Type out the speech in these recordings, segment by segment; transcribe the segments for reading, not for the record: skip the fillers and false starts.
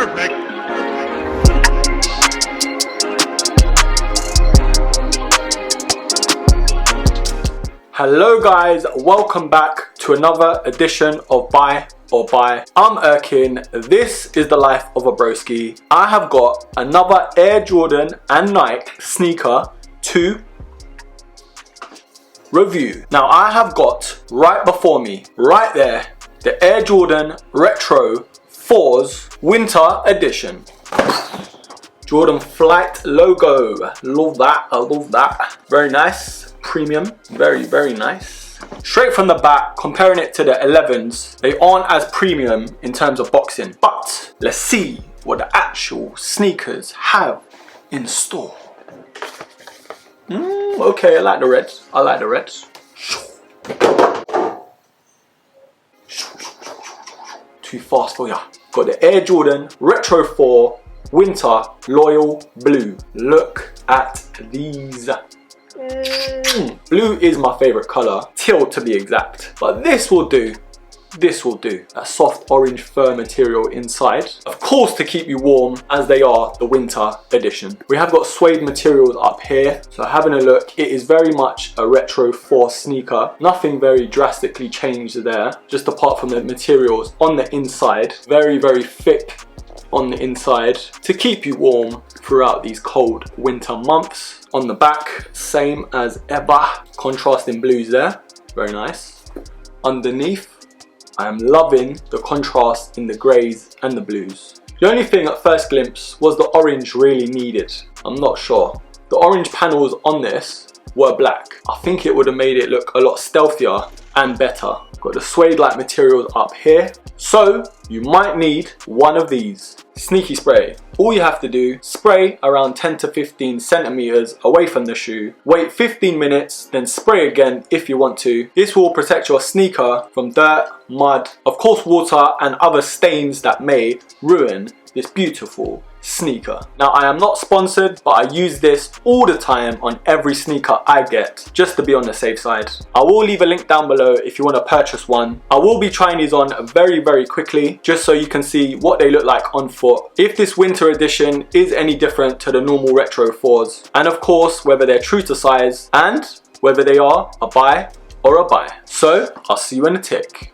Perfect. Hello guys, welcome back to another edition of Buy or Buy. I'm Erkin, this is the life of a broski. I have got another Air Jordan and Nike sneaker to review. Now I have got right before me, right there, the Air Jordan Retro 4's Winter Edition. Jordan Flight logo, love that, I love that. Very nice, premium, very nice. Straight from the back, comparing it to the 11s, they aren't as premium in terms of boxing, but let's see what the actual sneakers have in store. Okay, I like the reds, Too fast for ya. Got the Air Jordan Retro 4 Winter Loyal Blue. Look at these. Blue is my favorite color, teal to be exact, but this will do. A soft orange fur material inside, of course to keep you warm, as they are the winter edition. We have got suede materials up here, so having a look, it is very much a Retro 4 sneaker. Nothing very drastically changed there, just apart from the materials on the inside. Very thick on the inside to keep you warm throughout these cold winter months. On the back, same as ever, contrasting blues there, very nice. Underneath, I am loving the contrast in the greys and the blues. The only thing at first glimpse was the orange really needed. I'm not sure. The orange panels on this were black. I think it would have made it look a lot stealthier and better. Got the suede-like materials up here. So you might need one of these. Sneaky spray. All you have to do, spray around 10 to 15 centimeters away from the shoe. Wait 15 minutes, then spray again if you want to. This will protect your sneaker from dirt, mud, of course water and other stains that may ruin this beautiful sneaker. Now I am not sponsored, but I use this all the time on every sneaker I get, just to be on the safe side. I will leave a link down below if you want to purchase one. I will be trying these on very quickly, just so you can see what they look like on foot, if this winter edition is any different to the normal Retro 4s, and of course whether they're true to size and whether they are a buy or a buy. So I'll see you in a tick.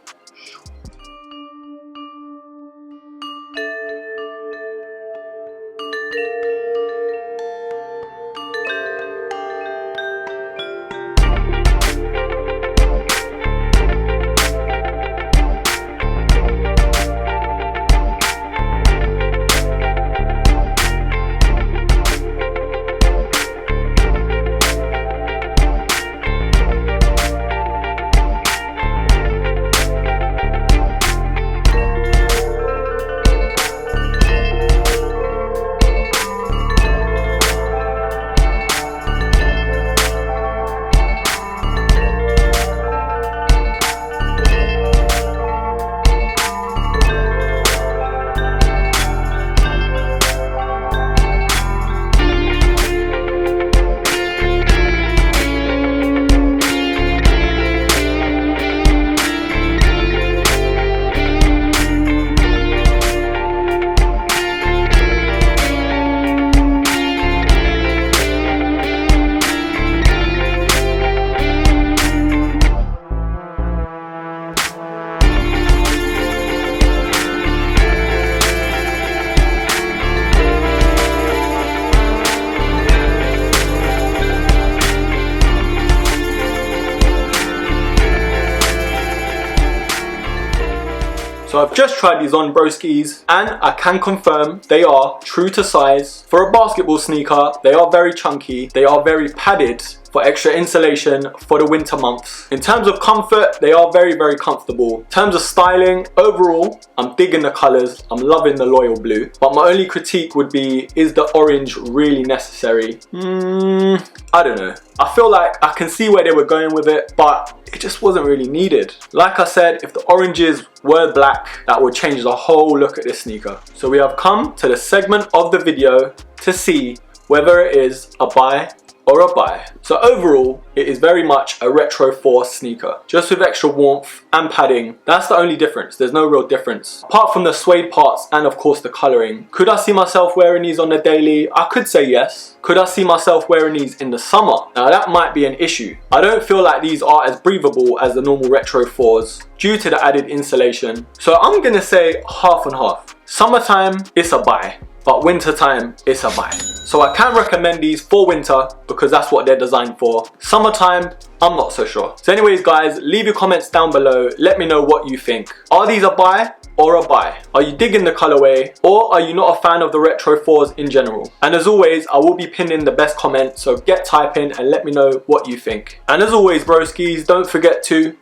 So I've just tried these on, broskis, and I can confirm they are true to size. For a basketball sneaker, they are very chunky, they are very padded for extra insulation for the winter months. In terms of comfort, they are very comfortable. In terms of styling, overall, I'm digging the colors, I'm loving the Loyal Blue. But my only critique would be, is the orange really necessary? I don't know. I feel like I can see where they were going with it, but it just wasn't really needed. Like I said, if the oranges were black, that would change the whole look at this sneaker. So we have come to the segment of the video to see whether it is a buy or a buy. So overall, it is very much a Retro 4 sneaker, just with extra warmth and padding. That's the only difference. There's no real difference. Apart from the suede parts and of course the colouring. Could I see myself wearing these on the daily? I could say yes. Could I see myself wearing these in the summer? Now that might be an issue. I don't feel like these are as breathable as the normal Retro 4s due to the added insulation. So I'm gonna say half and half. Summertime, it's a buy. But winter time, it's a buy. So I can recommend these for winter because that's what they're designed for. Summertime, I'm not so sure. So anyways guys, leave your comments down below. Let me know what you think. Are these a buy or a buy? Are you digging the colorway, or are you not a fan of the Retro 4s in general? And as always, I will be pinning the best comment, so get typing and let me know what you think. And as always broskis, don't forget to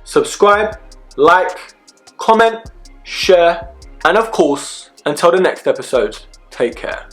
subscribe, like, comment, share, and of course, until the next episode, take care.